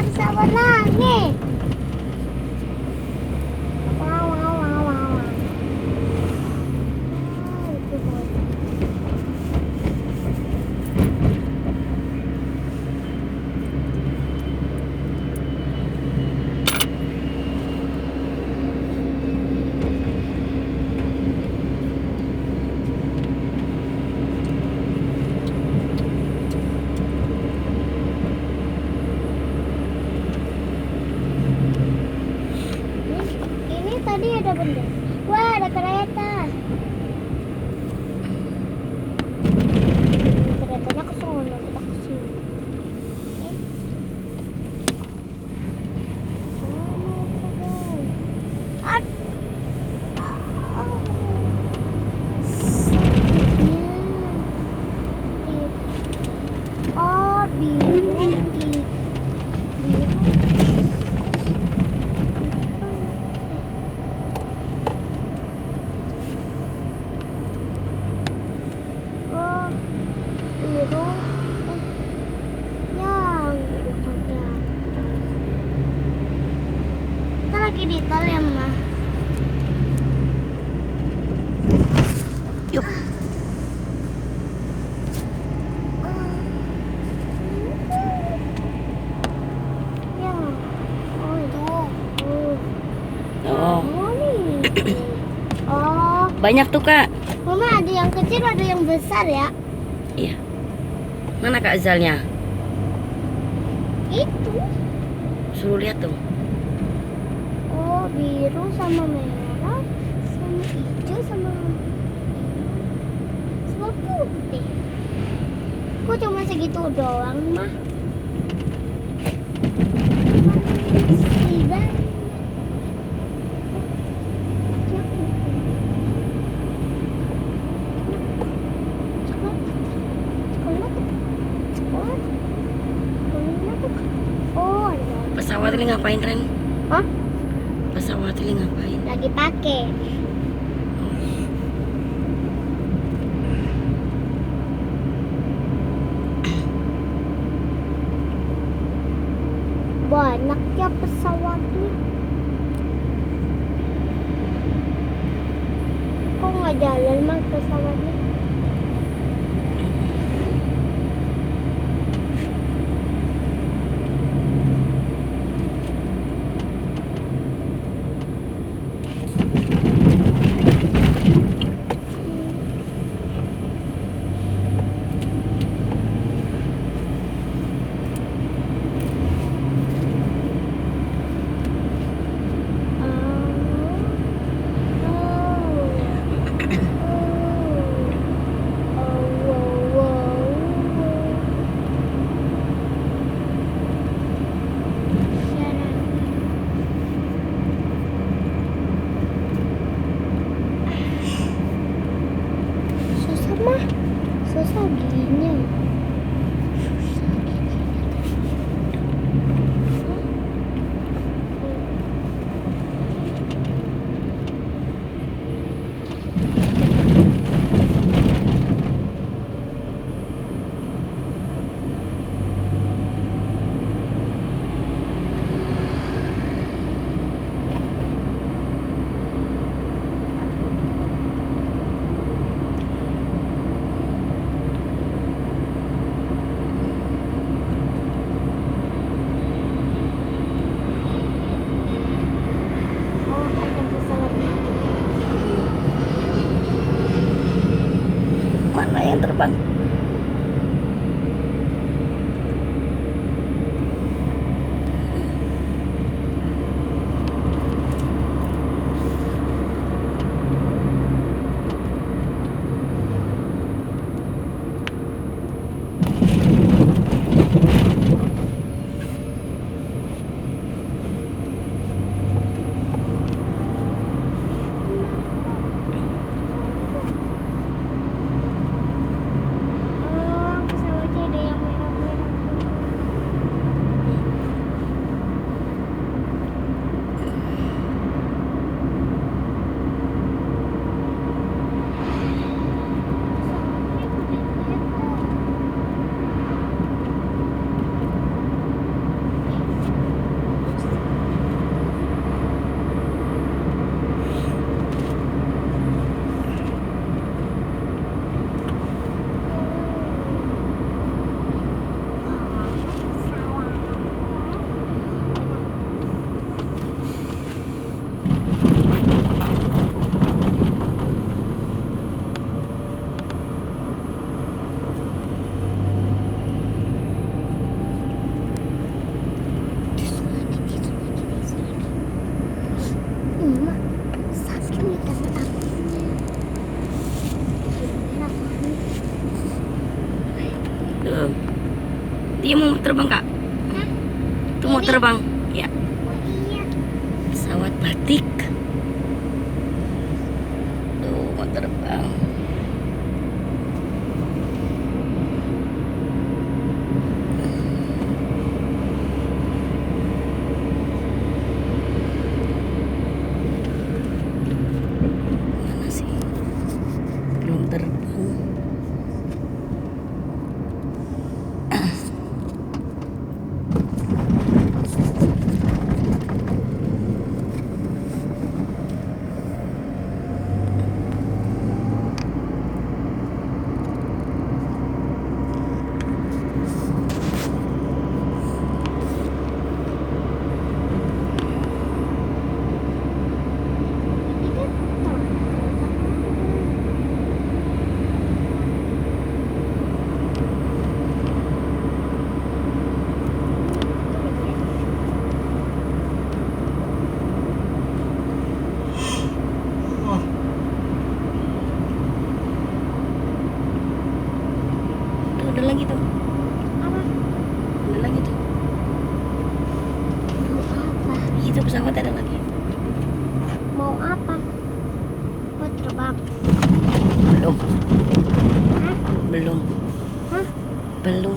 pesawat lagi. Wow, wow, wow, wow. Itu boy. Ini tadi ada benda. Wah, ada kereta. Keretanya ke sono, kita ke sini. Oh, biru. Oh, biru. Yang biru ada. Kita lagi di tol ya, Ma. Yuk. Ya. Oh, itu. Oh, Oh, nih. Oh, banyak tuh Kak. Mama ada yang kecil, ada yang besar ya. Iya. Mana Kak Azalnya? Itu. Suruh lihat tuh. Oh, biru sama merah, sama hijau sama putih. Kok cuma segitu doang, Mah? Tidak. Oh, ada. Pesawat ini ngapain Ren? Hah? Pesawat ini ngapain? Lagi pakai. Banyaknya pesawatnya. Kok nggak jalan mah pesawatnya? terbang kak. Hah? Itu mau Ini? terbang. Ya. Oh iya. Pesawat batik. Tuh mau terbang. Mana sih? Belum terbang. Ini kan Tuh ada lagi tuh. apa? Ada lagi tuh. Mau apa? Itu pesawat ada lagi. Mau apa? Mau terbang? Belum. Hah? Belum. Hah? Belum.